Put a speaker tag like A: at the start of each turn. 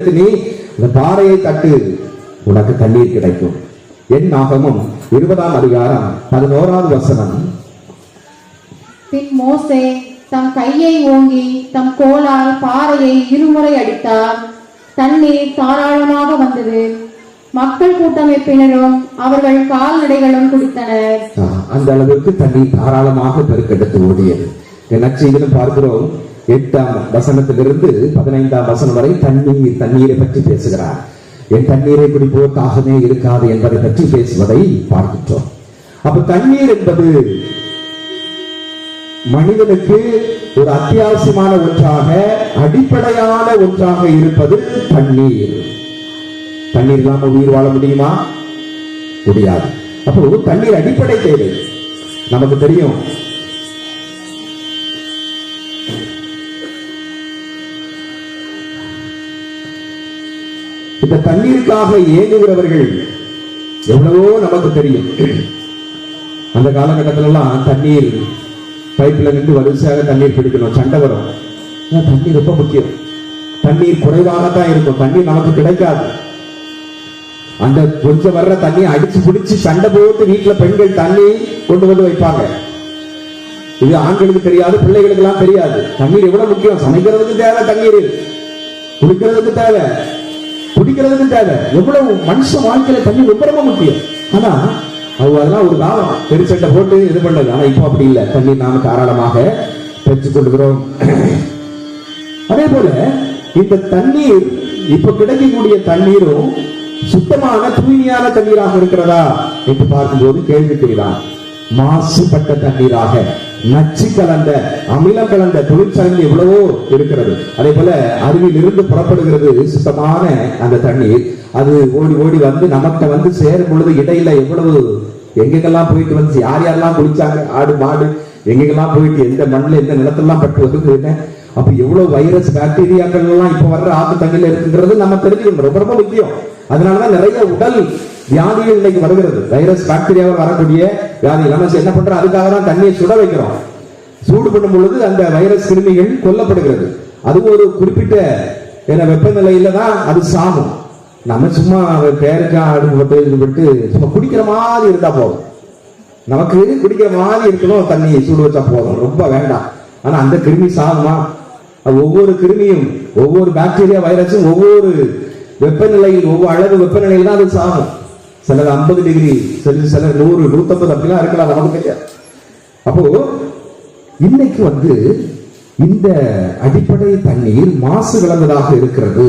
A: நீ இந்த பாறையை தட்டு, உனக்கு தண்ணீர் கிடைக்கும். என் ஆகமம் 20ஆம் அதிகாரம் 11வது வசனம்.
B: பின் மோசே தம் கையை ஓங்கி தம் கோலால் பாறையை இருமுறை அடித்தார். தண்ணீர் தாராளமாக வந்தது. மக்கள் கூட்டமைப்பினரும் அவர்கள் கால்நடைகளும் குடித்தனர்.
A: அந்த அளவுக்கு தண்ணீர் தாராளமாக பெருக்கெடுத்து ஓடியது. நற்செய்தியிலும் பார்க்கிறோம் 8ஆம் வசனத்திலிருந்து 15ஆம் வசனம் வரை தண்ணீரை பற்றி பேசுகிறார். என் தண்ணீரை குடிப்போர் தாகமே இருக்காது என்பதை பற்றி பேசுவதை பார்க்கின்றோம். அப்ப தண்ணீர் என்பது மனிதனுக்கு ஒரு அத்தியாவசியமான ஒன்றாக, அடிப்படையான ஒன்றாக இருப்பது தண்ணீர். தண்ணீர் இல்லாம உயிர் வாழ முடியுமா? முடியாது. அப்போ தண்ணீர் அடிப்படை தேவை. நமக்கு தெரியும், இந்த தண்ணீருக்காக ஏங்குகிறவர்கள் எவ்வளவோ நமக்கு தெரியும். அந்த காலகட்டத்தில எல்லாம் தண்ணீர் பைப்ல நின்று வரிசையாக தண்ணீர் பிடிக்கணும், சண்டை வரும். தண்ணீர் ரொம்ப முக்கியம். தண்ணீர் குறைவாகத்தான் இருக்கும், தண்ணீர் நமக்கு கிடைக்காது. அந்த கொஞ்சம் வர்ற தண்ணி அடிச்சு பிடிச்சு சண்டை போட்டு வீட்டுல பெண்கள் தண்ணி கொண்டு வந்து வைப்பாங்க. இது ஆண்களுக்கு தெரியாது, பிள்ளைகளுக்கு எல்லாம் தெரியாது. தண்ணீர் எவ்வளவு முக்கியம். சமைக்கிறதுக்கு தேவை தண்ணீர், குடிக்கிறதுக்கு தேவை, குடிக்கிறதுக்கு தேவை. எவ்வளவு மனுஷ வாழ்க்கையில தண்ணி ரொம்ப ரொம்ப முக்கியம். ஆனா அதெல்லாம் ஒரு காலம் பெருச்சண்டை போட்டு இது பண்ணது. ஆனா இப்போ அப்படி இல்லை. தண்ணீர் நாம தாராளமாக பெற்றுக் கொள்கிறோம். அதே போல இந்த தண்ணீர் இப்ப கிடைக்கக்கூடிய தண்ணீரும் சுத்தமான தூய்மையான தண்ணீராக இருக்கிறதா என்று பார்க்கும்போது கேள்விக்குறிதான். மாசுபட்ட தண்ணீராக, நச்சு கலந்த, அமிலம் கலந்த தொழிற்சாலை எவ்வளவோ இருக்கிறது. அதே போல அருவியில் இருந்து புறப்படுகிறது சுத்தமான அந்த தண்ணீர். அது ஓடி ஓடி வந்து நமக்கு வந்து சேரும் பொழுது இடையில எவ்வளவு எங்கெங்கெல்லாம் போயிட்டு வந்து யார் யாரெல்லாம் குளிச்சாங்க, ஆடு மாடு எங்கெங்கெல்லாம் போயிட்டு எந்த மண்ணில் எந்த நிலத்தெல்லாம் பட்டு வந்து, அப்ப எவ்வளவு வைரஸ் பாக்டீரியாக்கள் எல்லாம் இப்ப வர்ற ஆத்து தண்ணியில இருக்குங்கிறது நம்ம தெரிஞ்சுக்கணும். ரொம்ப ரொம்ப முக்கியம். அதனாலதான் நிறைய உடல் வியாதிகள் இன்னைக்கு வருகிறது. வைரஸ் பாக்டீரியாவில் வரக்கூடிய வியாதி. நம்ம என்ன பண்றோம்? அதுக்காக தான் தண்ணியை சுட வைக்கிறோம். சூடு பண்ணும் பொழுது அந்த வைரஸ் கிருமிகள் கொல்லப்படுகிறது. அது ஒரு குறிப்பிட்ட வெப்பநிலையில தான் அது சாகும். நம்ம சும்மா பேருக்கா அடுத்து சும்மா குடிக்கிற மாதிரி இருந்தா போதும். நமக்கு குடிக்கிற மாதிரி இருக்கணும், தண்ணி சூடு வச்சா போதும், ரொம்ப வேண்டாம். ஆனா அந்த கிருமி சாகுமா? ஒவ்வொரு கிருமியும், ஒவ்வொரு பாக்டீரியா வைரஸும் ஒவ்வொரு வெப்பநிலையில், ஒவ்வொரு அளவு வெப்பநிலையில் தான் அது சாகும். சிலர் 50 டிகிரி, சிலர் 100, 150 அப்படிலாம் இருக்கலாம், நமக்கு தெரியாது. அப்போ இன்னைக்கு இந்த அடிப்படை தண்ணீர் மாசு கலந்ததாக இருக்கிறது.